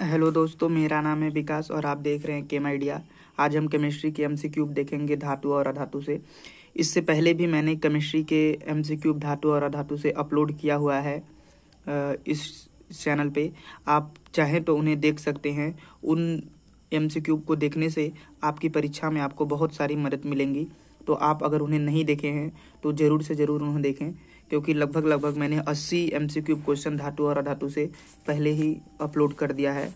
Hello दोस्तों, मेरा नाम है विकास और आप देख रहे हैं केम आइडिया। आज हम केमिस्ट्री के एमसीक्यूब देखेंगे धातु और अधातु से। इससे पहले भी मैंने केमिस्ट्री के एमसीक्यूब धातु और अधातु से अपलोड किया हुआ है इस चैनल पे। आप चाहें तो उन्हें देख सकते हैं। उन एमसीक्यूब को देखने से आपकी परीक्षा में आपको बहुत सारी मदद मिलेंगी। तो आप अगर उन्हें नहीं देखे हैं तो ज़रूर से ज़रूर उन्हें देखें, क्योंकि लगभग मैंने 80 एमसीक्यूब क्वेश्चन धातु और अधातु से पहले ही अपलोड कर दिया है।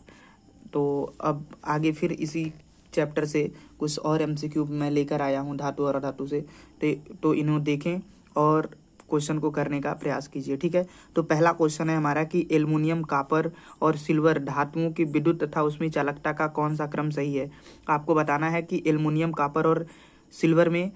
तो अब आगे फिर इसी चैप्टर से कुछ और एमसीक्यूब मैं लेकर आया हूँ धातु और अधातु से। तो इन्हें देखें और क्वेश्चन को करने का प्रयास कीजिए, ठीक है। तो पहला क्वेश्चन है हमारा कि एल्युमिनियम, कॉपर और सिल्वर धातुओं की विद्युत तथा उसमें चालकता का कौन सा क्रम सही है। आपको बताना है कि एल्युमिनियम, कॉपर और सिल्वर में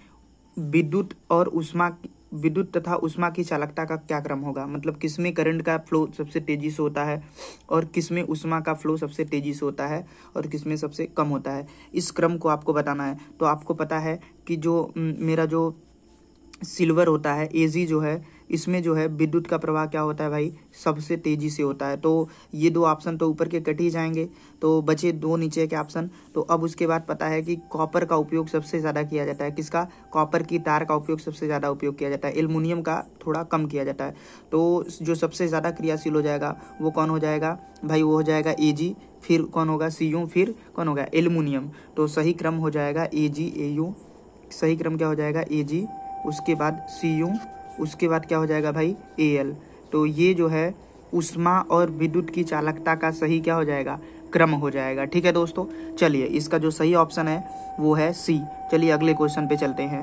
विद्युत तथा उष्मा की चालकता का क्या क्रम होगा। मतलब किसमें करंट का फ्लो सबसे तेजी से होता है और किसमें उष्मा का फ्लो सबसे तेजी से होता है और किसमें सबसे कम होता है। इस क्रम को आपको बताना है। तो आपको पता है कि जो मेरा जो सिल्वर होता है, एजी जो है, इसमें जो है विद्युत का प्रवाह क्या होता है भाई, सबसे तेजी से होता है। तो ये दो ऑप्शन तो ऊपर के कट ही जाएंगे, तो बचे दो नीचे के ऑप्शन। तो अब उसके बाद पता है कि कॉपर का उपयोग सबसे ज़्यादा किया जाता है। किसका? कॉपर की तार का उपयोग सबसे ज़्यादा उपयोग किया जाता है। एल्युमिनियम का थोड़ा कम किया जाता है। तो जो सबसे ज़्यादा क्रियाशील हो जाएगा वो कौन हो जाएगा भाई? वो हो जाएगा एजी, फिर कौन होगा? सीयू, फिर कौन होगा? एल्युमिनियम। तो सही क्रम हो जाएगा एजी, एयू। सही क्रम क्या हो जाएगा? एजी, उसके बाद सीयू, उसके बाद क्या हो जाएगा भाई? एल। तो ये जो है उष्मा और विद्युत की चालकता का सही क्या हो जाएगा? क्रम हो जाएगा, ठीक है दोस्तों। चलिए, इसका जो सही ऑप्शन है वो है सी। चलिए अगले क्वेश्चन पे चलते हैं।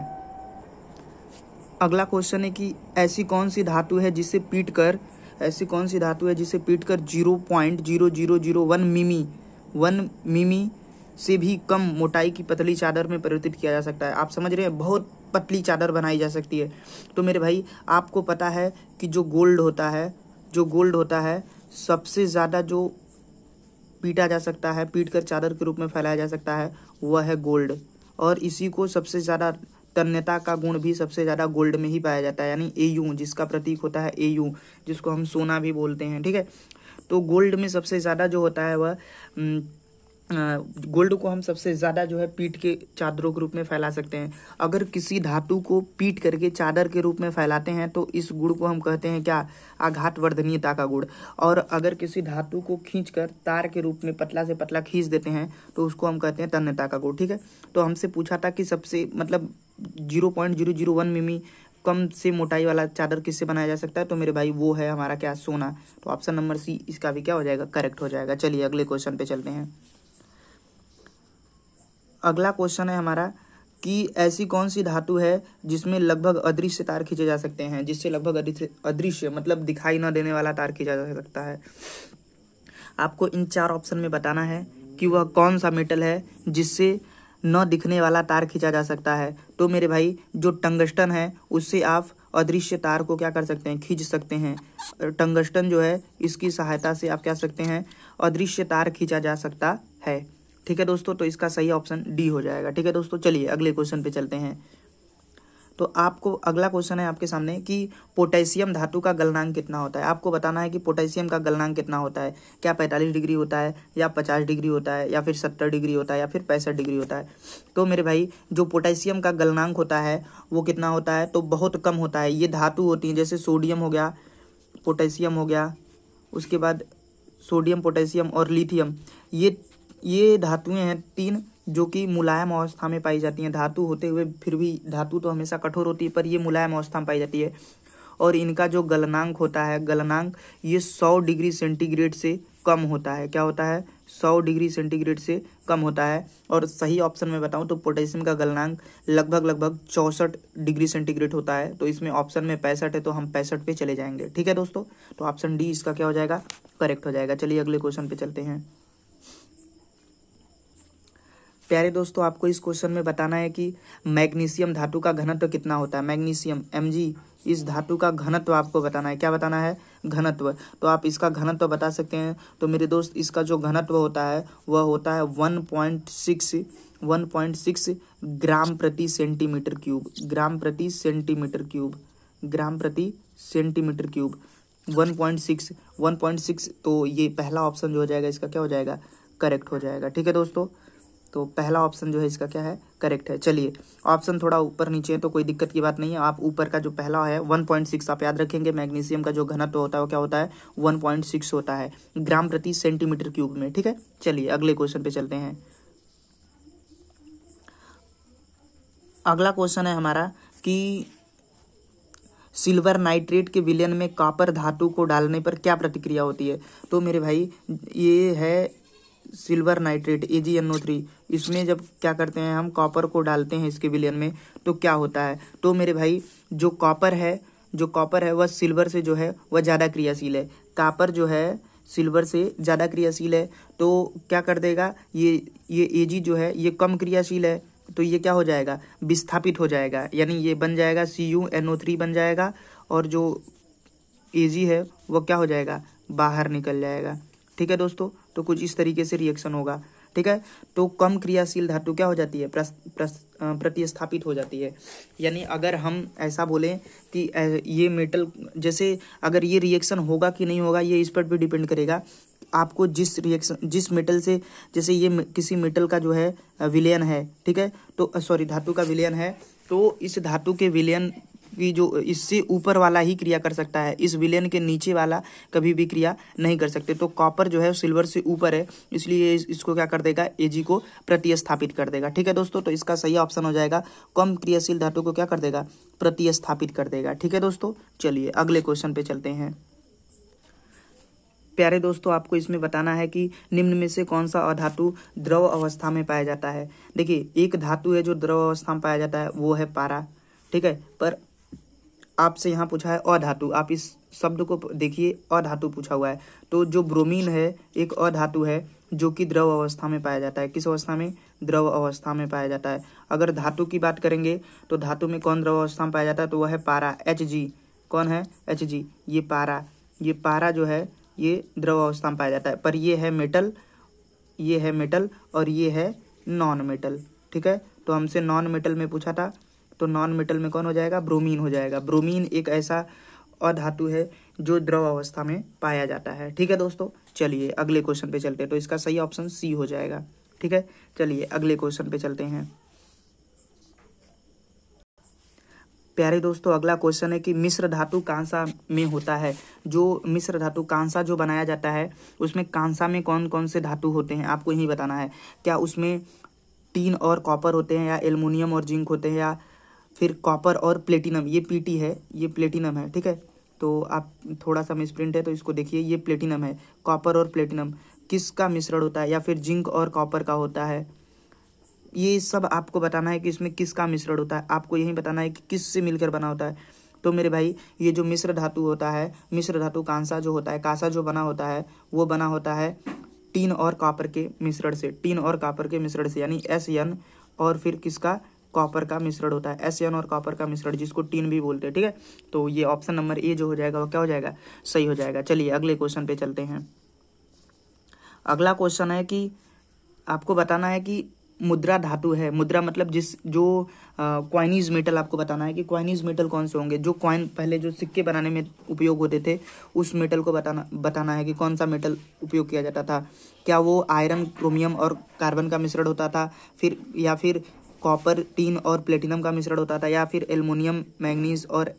अगला क्वेश्चन है कि ऐसी कौन सी धातु है जिसे पीटकर 0.0001 मिमी से भी कम मोटाई की पतली चादर में परिवर्तित किया जा सकता है। आप समझ रहे हैं, बहुत पतली चादर बनाई जा सकती है। तो मेरे भाई, आपको पता है कि जो गोल्ड होता है सबसे ज़्यादा जो पीटा जा सकता है, पीट कर चादर के रूप में फैलाया जा सकता है, वह है गोल्ड। और इसी को सबसे ज़्यादा तन्यता का गुण भी सबसे ज़्यादा गोल्ड में ही पाया जाता है, यानी एयू, जिसका प्रतीक होता है एयू, जिसको हम सोना भी बोलते हैं, ठीक है। तो गोल्ड में सबसे ज़्यादा जो होता है वह गोल्ड को हम सबसे ज़्यादा जो है पीट के चादरों के रूप में फैला सकते हैं। अगर किसी धातु को पीट करके चादर के रूप में फैलाते हैं तो इस गुण को हम कहते हैं क्या? आघात वर्धनीयता का गुण। और अगर किसी धातु को खींचकर तार के रूप में पतला से पतला खींच देते हैं तो उसको हम कहते हैं तन्यता का गुण, ठीक है। तो हमसे पूछा था कि सबसे 0.001 मिमी कम से मोटाई वाला चादर किससे बनाया जा सकता है। तो मेरे भाई वो है हमारा क्या? सोना। तो ऑप्शन नंबर सी इसका भी क्या हो जाएगा? करेक्ट हो जाएगा। चलिए अगले क्वेश्चन पे चलते हैं। अगला क्वेश्चन है हमारा कि ऐसी कौन सी धातु है जिसमें लगभग अदृश्य तार खींचे जा सकते हैं, जिससे लगभग अदृश्य मतलब दिखाई न देने वाला तार खींचा जा सकता है। आपको इन चार ऑप्शन में बताना है कि वह कौन सा मेटल है जिससे न दिखने वाला तार खींचा जा सकता है। तो मेरे भाई, जो टंगस्टन है उससे आप अदृश्य तार को क्या कर सकते हैं? खींच सकते हैं। टंगस्टन जो है, इसकी सहायता से आप क्या सकते हैं? अदृश्य तार खींचा जा सकता है, ठीक है दोस्तों। तो इसका सही ऑप्शन डी हो जाएगा, ठीक है दोस्तों। चलिए अगले क्वेश्चन पे चलते हैं। तो आपको अगला क्वेश्चन है आपके सामने कि पोटेशियम धातु का गलनांक कितना होता है। आपको बताना है कि पोटेशियम का गलनांक कितना होता है। क्या 45 डिग्री होता है, या 50 डिग्री होता है, या फिर 70 डिग्री होता है, या फिर 65 डिग्री होता है। तो मेरे भाई, जो पोटेशियम का गलनांक होता है वो कितना होता है? तो बहुत कम होता है। ये धातु होती है, जैसे सोडियम हो गया, पोटेशियम हो गया, उसके बाद सोडियम, पोटेशियम और लिथियम, ये धातुएं हैं तीन जो कि मुलायम अवस्था में पाई जाती हैं। धातु होते हुए फिर भी, धातु तो हमेशा कठोर होती है पर ये मुलायम अवस्था में पाई जाती है। और इनका जो गलनांक होता है, ये 100 डिग्री सेंटीग्रेड से कम होता है। क्या होता है? 100 डिग्री सेंटीग्रेड से कम होता है। और सही ऑप्शन में बताऊं तो पोटेशियम का गलनांक लगभग 64 डिग्री सेंटीग्रेड होता है। तो इसमें ऑप्शन में 65 है, तो हम 65 पे चले जाएंगे, ठीक है दोस्तों। तो ऑप्शन डी इसका क्या हो जाएगा? करेक्ट हो जाएगा। चलिए अगले क्वेश्चन पे चलते हैं। प्यारे दोस्तों, आपको इस क्वेश्चन में बताना है कि मैग्नीशियम धातु का घनत्व कितना होता है। मैग्नीशियम Mg, इस धातु का घनत्व आपको बताना है। क्या बताना है? घनत्व। तो आप इसका घनत्व बता सकते हैं। तो मेरे दोस्त, इसका जो घनत्व होता है वह होता है 1.6 ग्राम प्रति सेंटीमीटर क्यूब। ग्राम प्रति सेंटीमीटर क्यूब। 1.6, 1.6, तो ये पहला ऑप्शन जो हो जाएगा इसका क्या हो जाएगा, करेक्ट हो जाएगा। ठीक है दोस्तों, तो पहला ऑप्शन जो है इसका क्या है, करेक्ट है। चलिए, ऑप्शन थोड़ा ऊपर नीचे है तो कोई दिक्कत की बात नहीं है। आप ऊपर का जो पहला है 1.6 आप याद रखेंगे। मैग्नीशियम का जो घनत्व होता है वो क्या होता है, 1.6 होता है ग्राम प्रति सेंटीमीटर क्यूब में। ठीक है, चलिए अगले क्वेश्चन पे चलते हैं। अगला क्वेश्चन है हमारा कि सिल्वर नाइट्रेट के विलयन में कॉपर धातु को डालने पर क्या प्रतिक्रिया होती है। तो मेरे भाई ये है सिल्वर नाइट्रेट AgNO3, इसमें जब क्या करते हैं हम कॉपर को डालते हैं इसके विलयन में तो क्या होता है। तो मेरे भाई जो कॉपर है वह सिल्वर से जो है वह ज़्यादा क्रियाशील है। कॉपर जो है सिल्वर से ज़्यादा क्रियाशील है, तो क्या कर देगा ये Ag जो है ये कम क्रियाशील है, तो ये क्या हो जाएगा, विस्थापित हो जाएगा, यानी ये बन जाएगा CuNO3 बन जाएगा, और जो Ag है वो क्या हो जाएगा, बाहर निकल जाएगा। ठीक है दोस्तों, तो कुछ इस तरीके से रिएक्शन होगा। ठीक है, तो कम क्रियाशील धातु क्या हो जाती है, प्रतिस्थापित हो जाती है। यानी अगर हम ऐसा बोलें कि ये मेटल, जैसे अगर ये रिएक्शन होगा कि नहीं होगा ये इस पर भी डिपेंड करेगा। आपको जिस मेटल से, जैसे ये किसी मेटल का जो है विलयन है, ठीक है, तो सॉरी धातु का विलयन है, तो इस धातु के विलयन की जो इससे ऊपर वाला ही क्रिया कर सकता है, इस विलयन के नीचे वाला कभी भी क्रिया नहीं कर सकते। तो कॉपर जो है सिल्वर से ऊपर है, इसलिए इसको क्या कर देगा, Ag को प्रतिस्थापित कर देगा। ठीक है दोस्तों, तो इसका सही ऑप्शन हो जाएगा कम क्रियाशील धातु को क्या कर देगा, प्रतिस्थापित कर देगा। ठीक है दोस्तों, चलिए अगले क्वेश्चन पे चलते हैं। प्यारे दोस्तों, आपको इसमें बताना है कि निम्न में से कौन सा अधातु द्रव अवस्था में पाया जाता है। देखिए, एक धातु है जो द्रव अवस्था में पाया जाता है, वो है पारा। ठीक है, पर आपसे यहाँ पूछा है अधातु, आप इस शब्द को देखिए, अधातु पूछा हुआ है। तो जो ब्रोमीन है एक अधातु है जो कि द्रव अवस्था में पाया जाता है। किस अवस्था में, द्रव अवस्था में पाया जाता है। अगर धातु की बात करेंगे तो धातु में कौन द्रव अवस्था में पाया जाता है, तो वह है पारा, Hg। कौन है, Hg, ये पारा जो है ये द्रव अवस्था में पाया जाता है। पर ये है मेटल और ये है नॉन मेटल। ठीक है, तो हमसे नॉन मेटल में पूछा था, तो नॉन मेटल में कौन हो जाएगा, ब्रोमीन हो जाएगा। ब्रोमीन एक ऐसा अधातु है जो द्रव अवस्था में पाया जाता है। ठीक है दोस्तों, चलिए अगले क्वेश्चन पे चलते हैं। तो इसका सही ऑप्शन सी हो जाएगा। ठीक है, चलिए अगले क्वेश्चन पे चलते हैं। प्यारे दोस्तों, अगला क्वेश्चन है कि मिश्र धातु कांसा में होता है। जो मिश्र धातु कांसा जो बनाया जाता है, उसमें कांसा में कौन कौन से धातु होते हैं, आपको यही बताना है। क्या उसमें टीन और कॉपर होते हैं, या एल्युमिनियम और जिंक होते हैं, या फिर कॉपर और प्लेटिनम। ये Pt है, ये प्लेटिनम है। ठीक है, तो आप थोड़ा सा मिसप्रिंट है तो इसको देखिए, ये प्लेटिनम है। कॉपर और प्लेटिनम किसका मिश्रण होता है, या फिर जिंक और कॉपर का होता है। ये सब आपको बताना है कि इसमें किसका मिश्रण होता है। आपको यही बताना है कि किस से मिलकर बना होता है। तो मेरे भाई, ये जो मिश्र धातु होता है, मिश्र धातु कांसा जो होता है, कांसा जो बना होता है वो बना होता है टीन और कॉपर के मिश्रण से। टीन और कॉपर के मिश्रण से, यानी SN और फिर किसका, कॉपर का मिश्रण होता है। SN और कॉपर का मिश्रण, जिसको टीन भी बोलते हैं। ठीक है, तो ये ऑप्शन नंबर ए जो हो जाएगा वो क्या हो जाएगा, सही हो जाएगा। चलिए अगले क्वेश्चन पे चलते हैं। अगला क्वेश्चन है कि आपको बताना है कि मुद्रा धातु है, मुद्रा मतलब जो क्वाइनीज मेटल, आपको बताना है कि क्वाइनीज मेटल कौन से होंगे। जो क्वाइन पहले जो सिक्के बनाने में उपयोग होते थे, उस मेटल को बताना है कि कौन सा मेटल उपयोग किया जाता था। क्या वो आयरन, क्रोमियम और कार्बन का मिश्रण होता था, या फिर कॉपर, टीन और प्लेटिनम का मिश्रण होता था, या फिर एल्युमिनियम, मैंगनीज और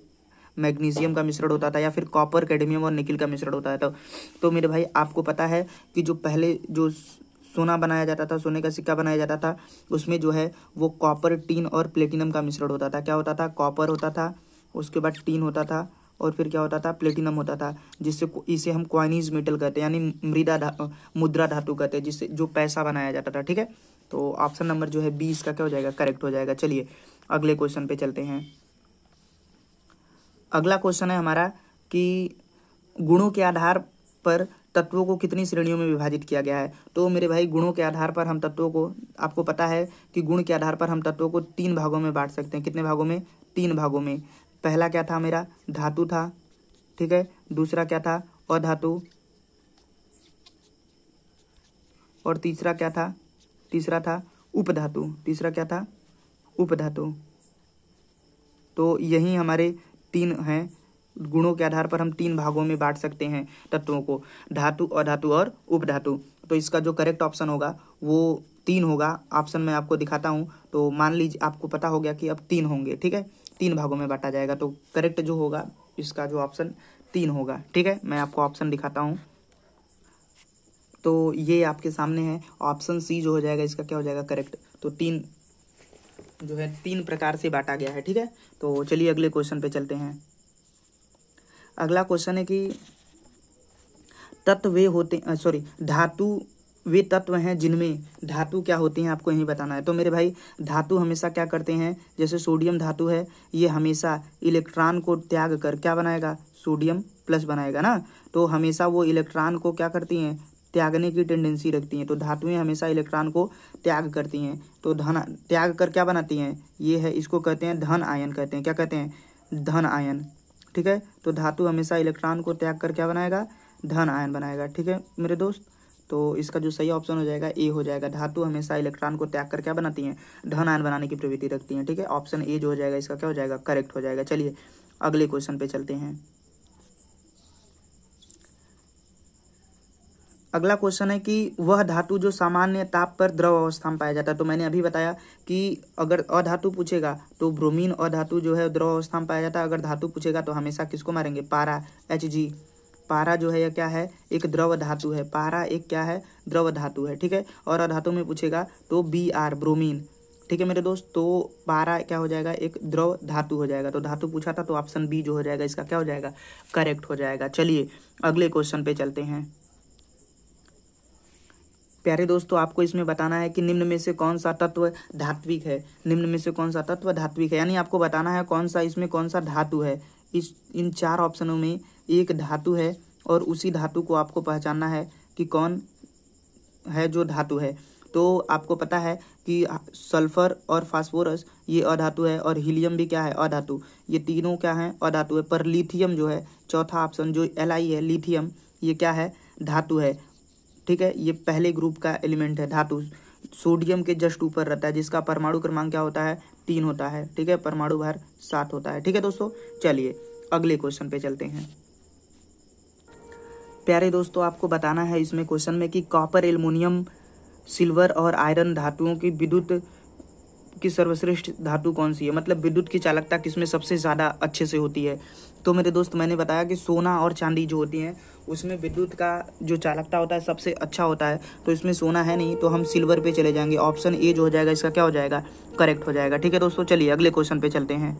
मैग्नीशियम का मिश्रण होता था, या फिर कॉपर, कैडमियम और निकिल का मिश्रण होता था। तो मेरे भाई, आपको पता है कि जो पहले जो सोना बनाया जाता था, सोने का सिक्का बनाया जाता था, उसमें जो है वो कॉपर, टीन और प्लेटिनम का मिश्रण होता था। क्या होता था, कॉपर होता था, उसके बाद टीन होता था, और फिर क्या होता था, प्लेटिनम होता था, इसे हम क्वाइनीज मेटल कहते हैं, यानी मुद्रा धातु कहते हैं, जिससे जो पैसा बनाया जाता था। ठीक है, तो ऑप्शन नंबर जो है 20 का क्या हो जाएगा, करेक्ट हो जाएगा। चलिए अगले क्वेश्चन पे चलते हैं। अगला क्वेश्चन है हमारा कि गुणों के आधार पर तत्वों को कितनी श्रेणियों में विभाजित किया गया है। तो मेरे भाई, गुणों के आधार पर हम तत्वों को, आपको पता है कि गुण के आधार पर हम तत्वों को 3 भागों में बांट सकते हैं। कितने भागों में, 3 भागों में। पहला क्या था मेरा, धातु था। ठीक है, दूसरा क्या था, अधातु, और तीसरा क्या था, तीसरा था उपधातु। तीसरा क्या था, उपधातु। तो यही हमारे 3 हैं, गुणों के आधार पर हम 3 भागों में बांट सकते हैं तत्वों को, धातु, अधातु और उपधातु। तो इसका जो करेक्ट ऑप्शन होगा वो 3 होगा। ऑप्शन मैं आपको दिखाता हूँ। तो मान लीजिए आपको पता हो गया कि अब 3 होंगे, ठीक है, 3 भागों में बांटा जाएगा। तो करेक्ट जो होगा इसका जो ऑप्शन 3 होगा, ठीक है। मैं आपको ऑप्शन दिखाता हूँ। तो ये आपके सामने है, ऑप्शन सी जो हो जाएगा इसका क्या हो जाएगा करेक्ट। तो 3 जो है 3 प्रकार से बांटा गया है, ठीक है। तो चलिए अगले क्वेश्चन पे चलते हैं। अगला क्वेश्चन है कि तत्व वे होते धातु वे तत्व हैं जिनमें धातु क्या होती हैं, आपको यही बताना है। तो मेरे भाई धातु हमेशा क्या करते हैं, जैसे सोडियम धातु है, ये हमेशा इलेक्ट्रॉन को त्याग कर क्या बनाएगा, सोडियम प्लस बनाएगा ना। तो हमेशा वो इलेक्ट्रॉन को क्या करती हैं, त्यागने की टेंडेंसी रखती हैं। तो धातुएं हमेशा इलेक्ट्रॉन को त्याग करती हैं। तो धन त्याग कर क्या बनाती हैं, ये है, इसको कहते हैं धन आयन कहते हैं। क्या कहते हैं, धन आयन, ठीक है। तो धातु हमेशा इलेक्ट्रॉन को त्याग कर क्या बनाएगा, धन आयन बनाएगा, ठीक है मेरे दोस्त। तो इसका जो सही ऑप्शन हो जाएगा ए हो जाएगा। धातु हमेशा इलेक्ट्रॉन को त्याग कर क्या बनाती हैं, धन आयन बनाने की प्रवृत्ति रखती हैं, ठीक है। ऑप्शन ए जो हो जाएगा इसका क्या हो जाएगा, करेक्ट हो जाएगा। चलिए अगले क्वेश्चन पे चलते हैं। अगला क्वेश्चन है कि वह धातु जो सामान्य ताप पर द्रव अवस्था में पाया जाता है। तो मैंने अभी बताया कि अगर अधातु पूछेगा तो ब्रोमीन अधातु जो है द्रव अवस्था में पाया जाता है। अगर धातु पूछेगा तो हमेशा किसको मारेंगे, पारा, Hg। पारा जो है यह क्या है, एक द्रव धातु है। पारा एक क्या है, द्रव धातु है, ठीक है। और अधातु में पूछेगा तो Br, ब्रोमीन, ठीक है मेरे दोस्त। तो पारा क्या हो जाएगा, एक द्रव धातु हो जाएगा। तो धातु पूछा था तो ऑप्शन बी जो हो जाएगा इसका क्या हो जाएगा, करेक्ट हो जाएगा। चलिए अगले क्वेश्चन पे चलते हैं। प्यारे दोस्तों आपको इसमें बताना है कि निम्न में से कौन सा तत्व धात्विक है। निम्न में से कौन सा तत्व धात्विक है, यानी आपको बताना है कौन सा इसमें कौन सा धातु है। इन 4 ऑप्शनों में एक धातु है और उसी धातु को आपको पहचानना है कि कौन है जो धातु है। तो आपको पता है कि सल्फर और फास्फोरस ये अधातु है और हीलियम भी क्या है, अधातु। ये तीनों क्या है, अधातु है। पर लिथियम जो है, चौथा ऑप्शन जो Li है, लिथियम, ये क्या है, धातु है, ठीक है। ये पहले ग्रुप का एलिमेंट है, धातु। सोडियम के जस्ट ऊपर रहता है, जिसका परमाणु क्रमांक क्या होता है, 3 होता है, ठीक है। परमाणु भार 7 होता है, ठीक है दोस्तों। चलिए अगले क्वेश्चन पे चलते हैं। प्यारे दोस्तों आपको बताना है इसमें क्वेश्चन में कि कॉपर, एल्युमिनियम, सिल्वर और आयरन धातुओं की विद्युत की सर्वश्रेष्ठ धातु कौन सी है, मतलब विद्युत की चालकता किसमें सबसे ज़्यादा अच्छे से होती है। तो मेरे दोस्त मैंने बताया कि सोना और चांदी जो होती हैं उसमें विद्युत का जो चालकता होता है सबसे अच्छा होता है। तो इसमें सोना है नहीं तो हम सिल्वर पे चले जाएंगे। ऑप्शन ए जो हो जाएगा इसका क्या हो जाएगा, करेक्ट हो जाएगा, ठीक है दोस्तों। चलिए अगले क्वेश्चन पे चलते हैं।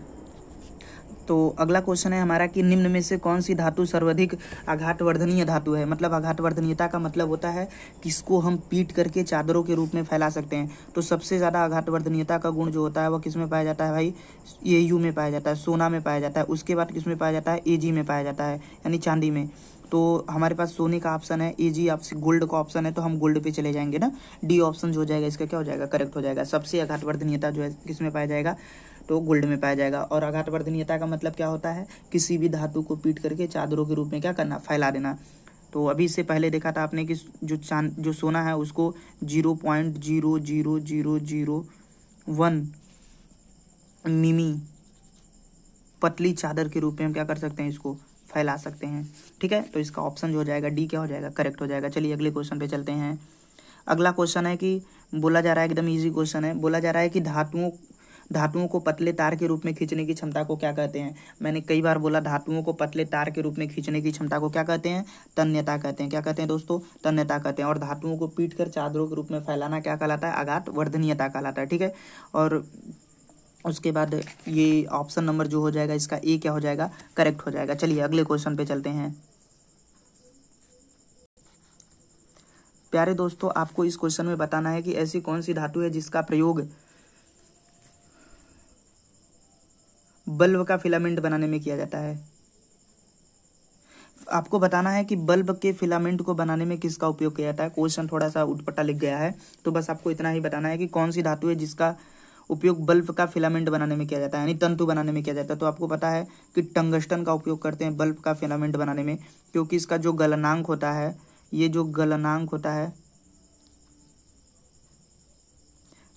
तो अगला क्वेश्चन है हमारा कि निम्न में से कौन सी धातु सर्वाधिक आघातवर्धनीय धातु है। मतलब आघातवर्धनीयता का मतलब होता है किसको हम पीट करके चादरों के रूप में फैला सकते हैं। तो सबसे ज़्यादा आघातवर्धनीयता का गुण जो होता है वह किस में पाया जाता है भाई, Au में पाया जाता है, सोना में पाया जाता है। उसके बाद किस में पाया जाता है, Ag में पाया जाता है, यानी चांदी में। तो हमारे पास सोने का ऑप्शन है, Ag ऑप्शन, गोल्ड का ऑप्शन है, तो हम गोल्ड पे चले जाएंगे ना। डी ऑप्शन जो हो जाएगा इसका क्या हो जाएगा, करेक्ट हो जाएगा। सबसे आघातवर्धनीयता जो है किस में पाया जाएगा, तो गोल्ड में पाया जाएगा। और आघातवर्धनीयता का मतलब क्या होता है, किसी भी धातु को पीट करके चादरों के रूप में क्या करना, फैला देना। तो अभी इससे पहले देखा था आपने कि जो सोना है उसको 0.00001 मिमी पतली चादर के रूप में हम क्या कर सकते हैं, इसको फैला सकते हैं, ठीक है। तो इसका ऑप्शन जो हो जाएगा डी क्या हो जाएगा, करेक्ट हो जाएगा। चलिए अगले क्वेश्चन पे चलते हैं। अगला क्वेश्चन है कि बोला जा रहा है, एकदम इजी क्वेश्चन है, बोला जा रहा है कि धातुओं को पतले तार के रूप में खींचने की क्षमता को क्या कहते हैं। मैंने कई बार बोला धातुओं को पतले तार के रूप में खींचने की क्षमता को क्या कहते हैं, तन्यता कहते हैं। क्या कहते हैं दोस्तों, तन्यता कहते हैं। और धातुओं को पीट कर चादरों के रूप में फैलाना क्या कहलाता है, आघातवर्धनीयता कहलाता है, ठीक है। और उसके बाद ये ऑप्शन नंबर जो हो जाएगा इसका ए क्या हो जाएगा, करेक्ट हो जाएगा। चलिए अगले क्वेश्चन पे चलते हैं। प्यारे दोस्तों आपको इस क्वेश्चन में बताना है कि ऐसी कौन सी धातु है जिसका प्रयोग बल्ब का फिलामेंट बनाने में किया जाता है। आपको बताना है कि बल्ब के फिलामेंट को बनाने में किसका उपयोग किया जाता है। क्वेश्चन थोड़ा सा उटपटा लिख गया है, तो बस आपको इतना ही बताना है कि कौन सी धातु है जिसका उपयोग बल्ब का फिलामेंट बनाने में किया जाता है, यानी तंतु बनाने में किया जाता है। तो आपको पता है कि टंगस्टन का उपयोग करते हैं बल्ब का फिलामेंट बनाने में, क्योंकि इसका जो गलनांक होता है, ये जो गलनांक होता है,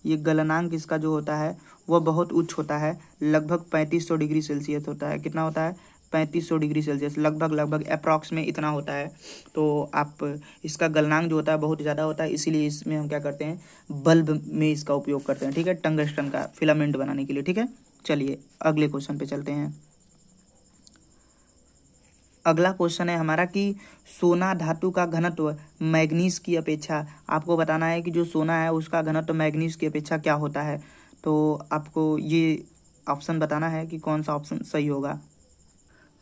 ये गलनांक इसका जो होता है वह बहुत उच्च होता है, लगभग 3500 डिग्री सेल्सियस होता है। कितना होता है, 3500 डिग्री सेल्सियस, लगभग अप्रॉक्स में इतना होता है। तो आप इसका गलनांक जो होता है बहुत ज़्यादा होता है, इसीलिए इसमें हम क्या करते हैं, बल्ब में इसका उपयोग करते हैं, ठीक है, टंगस्टन का फिलामेंट बनाने के लिए, ठीक है। चलिए अगले क्वेश्चन पे चलते हैं। अगला क्वेश्चन है हमारा कि सोना धातु का घनत्व मैग्नीज की अपेक्षा, आपको बताना है कि जो सोना है उसका घनत्व मैग्नीज की अपेक्षा क्या होता है। तो आपको ये ऑप्शन बताना है कि कौन सा ऑप्शन सही होगा।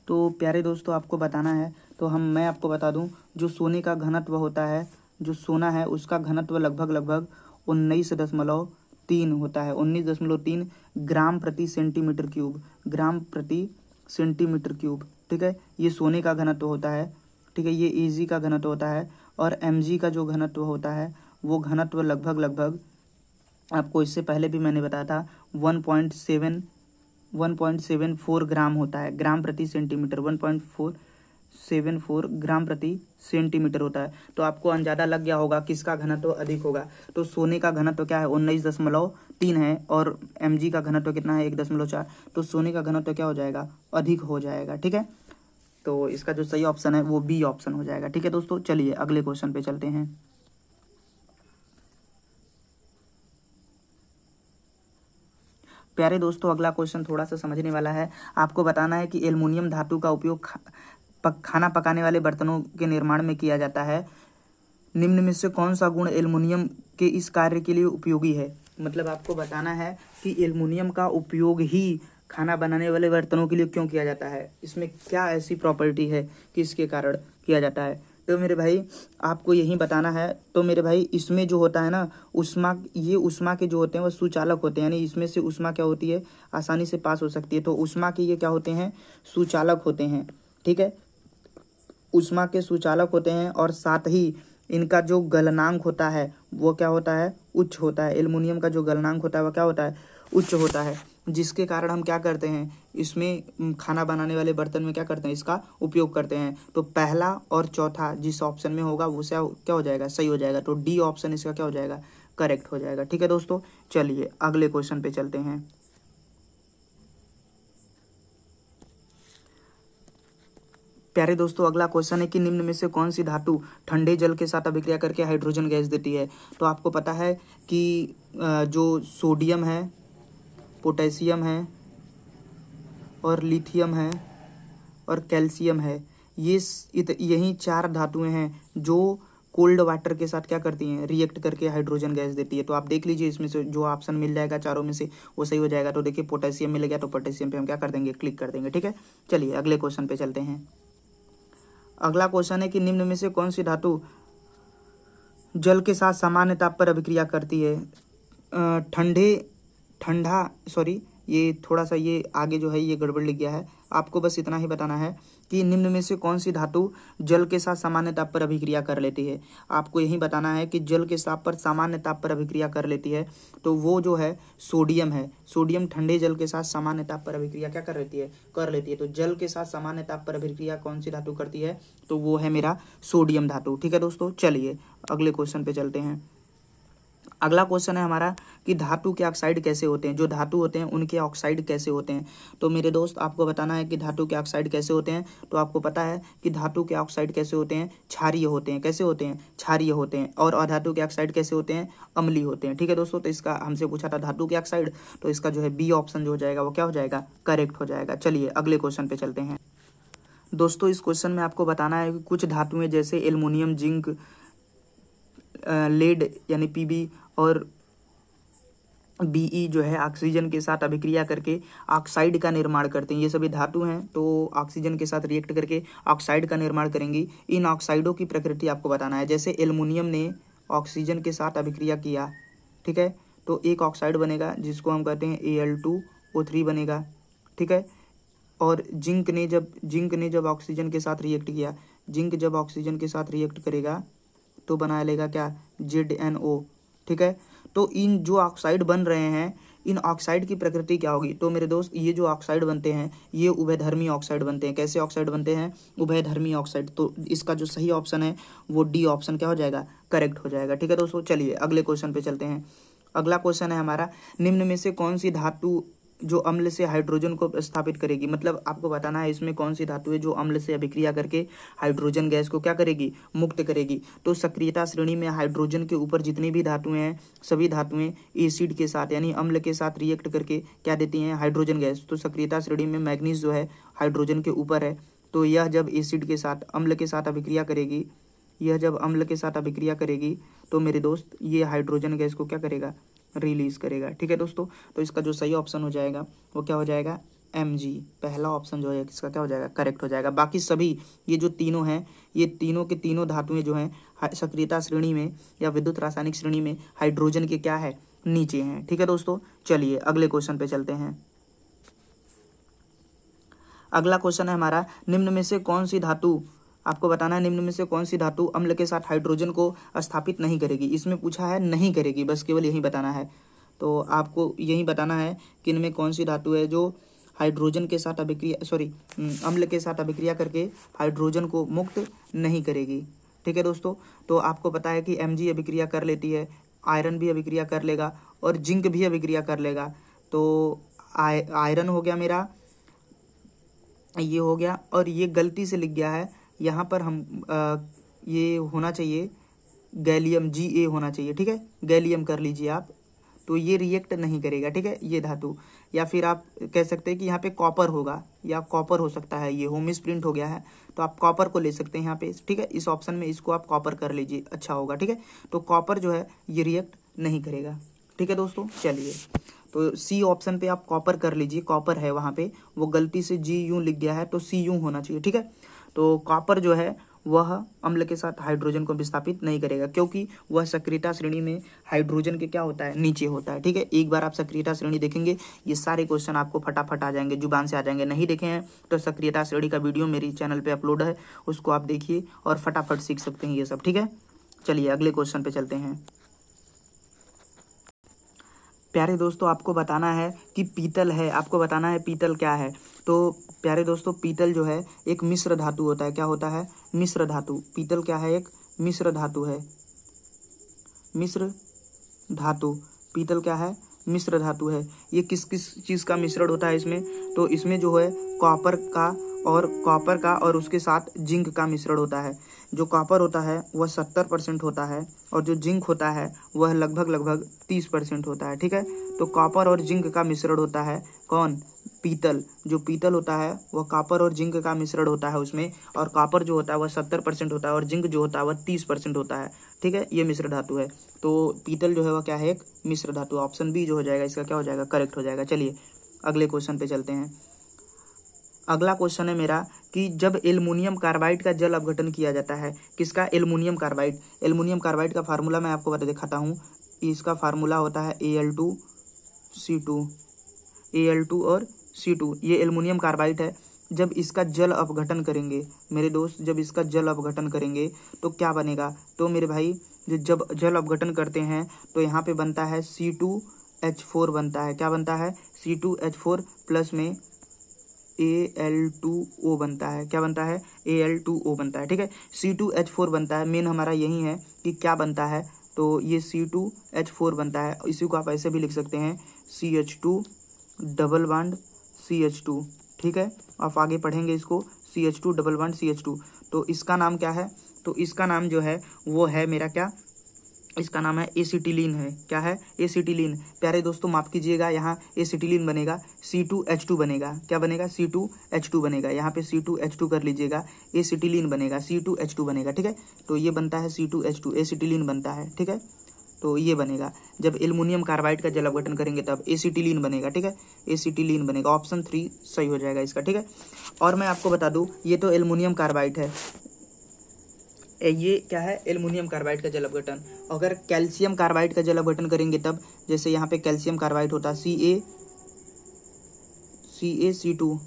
तो प्यारे दोस्तों आपको बताना है, तो मैं आपको बता दूं, जो सोने का घनत्व होता है, जो सोना है उसका घनत्व लगभग 19.3 होता है, 19.3 ग्राम प्रति सेंटीमीटर क्यूब, ग्राम प्रति सेंटीमीटर क्यूब, ठीक है। ये सोने का घनत्व होता है, ठीक है। ये Ag का घनत्व होता है, और Mg का जो घनत्व होता है वो घनत्व लगभग आपको इससे पहले भी मैंने बताया था 1.74 ग्राम होता है, ग्राम प्रति सेंटीमीटर, 1.474 ग्राम प्रति सेंटीमीटर होता है। तो आपको अंदाजा लग गया होगा किसका घनत्व अधिक होगा। तो सोने का घनत्व क्या है, 19.3 है, और Mg का घनत्व कितना है, 1.4। तो सोने का घनत्व क्या हो जाएगा, अधिक हो जाएगा, ठीक है। तो इसका जो सही ऑप्शन है वो बी ऑप्शन हो जाएगा, ठीक है दोस्तों। चलिए अगले क्वेश्चन पे चलते हैं। प्यारे दोस्तों अगला क्वेश्चन थोड़ा सा समझने वाला है। आपको बताना है कि एल्युमिनियम धातु का उपयोग खाना पकाने वाले बर्तनों के निर्माण में किया जाता है। निम्न में से कौन सा गुण एल्युमिनियम के इस कार्य के लिए उपयोगी है। मतलब आपको बताना है कि एल्युमिनियम का उपयोग ही खाना बनाने वाले बर्तनों के लिए क्यों किया जाता है, इसमें क्या ऐसी प्रॉपर्टी है कि इसके कारण किया जाता है। तो मेरे भाई आपको यही बताना है। तो मेरे भाई इसमें जो होता है ना, उष्मा के जो होते हैं वो सुचालक होते हैं, यानी इसमें से उष्मा क्या होती है, आसानी से पास हो सकती है। तो उष्मा के ये क्या होते हैं, सुचालक होते हैं, ठीक है। उष्मा के सुचालक होते हैं, और साथ ही इनका जो गलनांक होता है वो क्या होता है, उच्च होता है। एल्युमिनियम का जो गलनांक होता है वो क्या होता है, उच्च होता है, जिसके कारण हम क्या करते हैं, इसमें खाना बनाने वाले बर्तन में क्या करते हैं, इसका उपयोग करते हैं। तो पहला और चौथा जिस ऑप्शन में होगा वो क्या हो जाएगा, सही हो जाएगा। तो डी ऑप्शन इसका क्या हो जाएगा, करेक्ट हो जाएगा, ठीक है दोस्तों। चलिए अगले क्वेश्चन पे चलते हैं। प्यारे दोस्तों अगला क्वेश्चन है कि निम्न में से कौन सी धातु ठंडे जल के साथ अभिक्रिया करके हाइड्रोजन गैस देती है। तो आपको पता है कि जो सोडियम है, पोटेशियम है, और लिथियम है, और कैल्शियम है, यही 4 धातुएं हैं जो कोल्ड वाटर के साथ क्या करती हैं, रिएक्ट करके हाइड्रोजन गैस देती है। तो आप देख लीजिए इसमें से जो ऑप्शन मिल जाएगा चारों में से वो सही हो जाएगा। तो देखिए पोटेशियम मिल गया, तो पोटेशियम पे हम क्या कर देंगे, क्लिक कर देंगे, ठीक है। चलिए अगले क्वेश्चन पे चलते हैं। अगला क्वेश्चन है कि निम्न में से कौन सी धातु जल के साथ सामान्य ताप पर अभिक्रिया करती है। ये थोड़ा सा ये आगे जो है ये गड़बड़ लिख गया है। आपको बस इतना ही बताना है कि निम्न में से कौन सी धातु जल के साथ सामान्य ताप पर अभिक्रिया कर लेती है। आपको यही बताना है कि जल के साथ पर सामान्य ताप पर अभिक्रिया कर लेती है, तो वो जो है सोडियम है। सोडियम ठंडे जल के साथ सामान्य ताप पर अभिक्रिया क्या कर लेती है। तो जल के साथ सामान्य ताप पर अभिक्रिया कौन सी धातु करती है, तो वो है मेरा सोडियम धातु, ठीक है दोस्तों। चलिए अगले क्वेश्चन पे चलते हैं। अगला क्वेश्चन है हमारा कि धातु के ऑक्साइड कैसे होते हैं, जो धातु होते हैं उनके ऑक्साइड कैसे होते हैं। तो मेरे दोस्त आपको बताना है कि धातु के ऑक्साइड कैसे होते हैं। तो आपको पता है कि धातु के ऑक्साइड कैसे होते हैं, क्षारीय होते हैं। कैसे होते हैं, क्षारीय होते हैं। और अधातु के ऑक्साइड कैसे होते हैं, अम्लीय होते हैं, ठीक है दोस्तों। तो इसका हमसे पूछा था धातु के ऑक्साइड, तो इसका जो है बी ऑप्शन जो हो जाएगा वो क्या हो जाएगा, करेक्ट हो जाएगा। चलिए अगले क्वेश्चन पे चलते हैं। दोस्तों इस क्वेश्चन में आपको बताना है कि कुछ धातुएं जैसे एल्युमिनियम, जिंक, लेड यानी पीबी, और बीई जो है ऑक्सीजन के साथ अभिक्रिया करके ऑक्साइड का निर्माण करते हैं। ये सभी धातु हैं, तो ऑक्सीजन के साथ रिएक्ट करके ऑक्साइड का निर्माण करेंगी। इन ऑक्साइडों की प्रकृति आपको बताना है। जैसे एल्युमिनियम ने ऑक्सीजन के साथ अभिक्रिया किया, ठीक है, तो एक ऑक्साइड बनेगा जिसको हम कहते हैं Al2O3 बनेगा, ठीक है। और जिंक ने जब ऑक्सीजन के साथ रिएक्ट किया, जिंक जब ऑक्सीजन के साथ रिएक्ट करेगा तो बना लेगा क्या, ZnO, ठीक है। तो इन जो ऑक्साइड बन रहे हैं, इन ऑक्साइड की प्रकृति क्या होगी। तो मेरे दोस्त ये जो ऑक्साइड बनते हैं ये उभयधर्मी ऑक्साइड बनते हैं। कैसे ऑक्साइड बनते हैं, उभयधर्मी ऑक्साइड। तो इसका जो सही ऑप्शन है वो डी ऑप्शन क्या हो जाएगा, करेक्ट हो जाएगा, ठीक है दोस्तों। चलिए अगले क्वेश्चन पे चलते हैं। अगला क्वेश्चन है हमारा, निम्न में से कौन सी धातु जो अम्ल से हाइड्रोजन को स्थापित करेगी, मतलब आपको बताना है इसमें कौन सी धातु है जो अम्ल से अभिक्रिया करके हाइड्रोजन गैस को क्या करेगी, मुक्त करेगी। तो सक्रियता श्रेणी में हाइड्रोजन के ऊपर जितनी भी धातुएं हैं सभी धातुएं एसिड के साथ यानी अम्ल के साथ रिएक्ट करके क्या देती हैं, हाइड्रोजन गैस। तो सक्रियता श्रेणी में मैग्नीज जो है हाइड्रोजन के ऊपर है, तो यह जब एसिड के साथ अम्ल के साथ अभिक्रिया करेगी, यह जब अम्ल के साथ अभिक्रिया करेगी तो मेरे दोस्त ये हाइड्रोजन गैस को क्या करेगा, रिलीज करेगा। ठीक है दोस्तों, तो इसका जो सही ऑप्शन हो जाएगा वो क्या हो जाएगा, Mg, पहला ऑप्शन जो है इसका क्या हो जाएगा, करेक्ट हो जाएगा। बाकी सभी ये जो तीनों हैं, ये तीनों के तीनों धातुएं जो हैं सक्रियता श्रेणी में या विद्युत रासायनिक श्रेणी में हाइड्रोजन के क्या है, नीचे हैं। ठीक है दोस्तों, चलिए अगले क्वेश्चन पे चलते हैं। अगला क्वेश्चन है हमारा, निम्न में से कौन सी धातु, आपको बताना है निम्न में से कौन सी धातु अम्ल के साथ हाइड्रोजन को स्थापित नहीं करेगी। इसमें पूछा है नहीं करेगी, बस केवल यही बताना है। तो आपको यही बताना है कि इनमें कौन सी धातु है जो हाइड्रोजन के साथ अम्ल के साथ अभिक्रिया करके हाइड्रोजन को मुक्त नहीं करेगी। ठीक है दोस्तों, तो आपको पता है कि Mg अभिक्रिया कर लेती है, आयरन भी अभिक्रिया कर लेगा और जिंक भी अभिक्रिया कर लेगा। तो आयरन हो गया मेरा, ये हो गया, और ये गलती से लिख गया है यहाँ पर हम ये होना चाहिए गैलियम Ga होना चाहिए। ठीक है, गैलियम कर लीजिए आप, तो ये रिएक्ट नहीं करेगा। ठीक है, ये धातु, या फिर आप कह सकते हैं कि यहाँ पे कॉपर होगा या कॉपर हो सकता है, ये होमिस प्रिंट हो गया है तो आप कॉपर को ले सकते हैं यहाँ पे। ठीक है, इस ऑप्शन में इसको आप कॉपर कर लीजिए, अच्छा होगा। ठीक है, तो कॉपर जो है ये रिएक्ट नहीं करेगा। ठीक है दोस्तों, चलिए तो सी ऑप्शन पे आप कॉपर कर लीजिए, कॉपर है वहाँ पे, वो गलती से जी यूं लिख गया है तो सी यूं होना चाहिए। ठीक है, तो कॉपर जो है वह अम्ल के साथ हाइड्रोजन को विस्थापित नहीं करेगा क्योंकि वह सक्रियता श्रेणी में हाइड्रोजन के क्या होता है, नीचे होता है। ठीक है, एक बार आप सक्रियता श्रेणी देखेंगे ये सारे क्वेश्चन आपको फटाफट आ जाएंगे, जुबान से आ जाएंगे। नहीं देखे हैं तो सक्रियता श्रेणी का वीडियो मेरी चैनल पे अपलोड है, उसको आप देखिए और फटाफट सीख सकते हैं ये सब। ठीक है, चलिए अगले क्वेश्चन पे चलते हैं। प्यारे दोस्तों, आपको बताना है कि पीतल है, आपको बताना है पीतल क्या है। तो प्यारे दोस्तों, पीतल जो है एक मिश्र धातु होता है। क्या होता है, मिश्र धातु। पीतल क्या है, एक मिश्र धातु है। मिश्र धातु, पीतल क्या है, मिश्र धातु है। ये किस किस चीज का मिश्रण होता है इसमें, तो इसमें जो है कॉपर का और उसके साथ जिंक का मिश्रण होता है। जो कॉपर होता है वह 70% होता है और जो जिंक होता है वह लगभग 30% होता है। ठीक है, तो कॉपर और जिंक का मिश्रण होता है कौन, पीतल। जो पीतल होता है वह कॉपर और जिंक का मिश्रण होता है उसमें, और कॉपर जो होता है वह 70% होता है और जिंक जो होता है वह 30% होता है। ठीक है, ये मिश्र धातु है। तो पीतल जो है वह क्या है, एक मिश्र धातु। ऑप्शन बी जो हो जाएगा इसका क्या हो जाएगा, करेक्ट हो जाएगा। चलिए अगले क्वेश्चन पे चलते हैं। अगला क्वेश्चन है मेरा कि जब एल्युमिनियम कार्बाइड का जल अपघटन किया जाता है, किसका, एल्युमिनियम कार्बाइड। एल्युमिनियम कार्बाइड का फार्मूला मैं आपको बता दिखाता हूँ। इसका फार्मूला होता है Al2C2, Al2 और C2। ये एल्युमिनियम कार्बाइड है। जब इसका जल अपघटन करेंगे मेरे दोस्त, जब इसका जल अपघटन करेंगे तो क्या बनेगा, तो मेरे भाई जब जल अपघटन करते हैं तो यहाँ पे बनता है C2H4 बनता है। क्या बनता है, C2H4 प्लस में Al2O बनता है। क्या बनता है, Al2O बनता है। ठीक है, C2H4 बनता है। मेन हमारा यही है कि क्या बनता है, तो ये C2H4 बनता है। इसी को आप ऐसे भी लिख सकते हैं CH2 डबल बॉन्ड CH2। ठीक है, आप आगे पढ़ेंगे इसको, CH2 डबल बॉन्ड CH2। तो इसका नाम क्या है, तो इसका नाम जो है वो है मेरा क्या, इसका नाम है एसिटिलीन है। क्या है, एसिटिलीन। प्यारे दोस्तों माफ कीजिएगा, यहाँ एसिटिलीन बनेगा, C2H2 बनेगा। क्या बनेगा, C2H2 बनेगा। यहाँ पे C2H2 कर लीजिएगा, एसिटिलीन बनेगा, C2H2 बनेगा। ठीक है, तो ये बनता है C2H2, एसिटिलीन बनता है। ठीक है, तो ये बनेगा। जब एल्युमिनियम कार्बाइड का जल अपघटन करेंगे तब एसिटिलीन बनेगा। ठीक है, एसिटिलीन बनेगा। ऑप्शन 3 सही हो जाएगा इसका। ठीक है, और मैं आपको बता दूं ये तो एल्युमिनियम कार्बाइड है, ये क्या है, एल्युमिनियम कार्बाइड का जल अपघटन। अगर कैल्शियम कार्बाइड का जल अपघटन करेंगे तब, जैसे यहाँ पे कैल्शियम कार्बाइड होता है CaC2,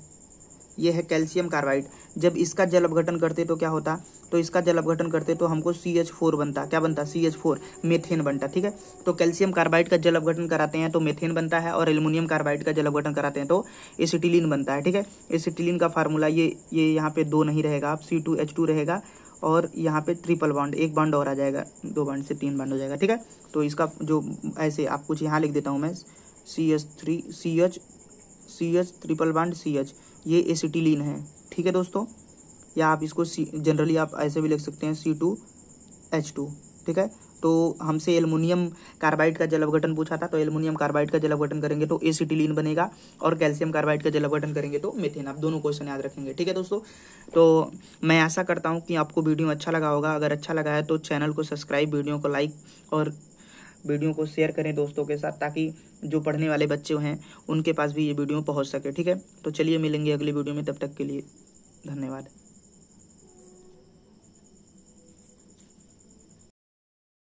ये है कैल्शियम कार्बाइड। जब इसका जल अपघटन करते तो क्या होता, तो इसका जल अपघटन करते तो हमको CH4 बनता। क्या बनता, CH4, मेथेन बनता। ठीक है, तो कैल्शियम कार्बाइड का जल अपघटन कराते हैं तो मेथेन बनता है, और एल्युमिनियम कार्बाइड का जल अपघटन कराते हैं तो एसिटिलीन बनता है। ठीक है, एसिटिलीन का फार्मूला ये यहाँ पे 2 नहीं रहेगा, आप C2H2 रहेगा, और यहाँ पे ट्रिपल बॉन्ड, एक बॉन्ड और आ जाएगा, 2 बॉन्ड से 3 बॉन्ड हो जाएगा। ठीक है, तो इसका जो ऐसे आप कुछ यहाँ लिख देता हूँ मैं, CH3 CH triple bond CH, ये एसिटिलीन है। ठीक है दोस्तों, या आप इसको जनरली आप ऐसे भी लिख सकते हैं C2H2। ठीक है, तो हमसे एल्युमिनियम कार्बाइड का जल अपघटन पूछा था, तो एल्युमिनियम कार्बाइड का जल अपघटन करेंगे तो एसिटिलीन बनेगा, और कैल्शियम कार्बाइड का जल अपघटन करेंगे तो मीथेन। आप दोनों क्वेश्चन याद रखेंगे। ठीक है दोस्तों, तो मैं आशा करता हूँ कि आपको वीडियो अच्छा लगा होगा। अगर अच्छा लगा है तो चैनल को सब्सक्राइब, वीडियो को लाइक और वीडियो को शेयर करें दोस्तों के साथ, ताकि जो पढ़ने वाले बच्चे हैं उनके पास भी ये वीडियो पहुँच सके। ठीक है, तो चलिए मिलेंगे अगली वीडियो में, तब तक के लिए धन्यवाद।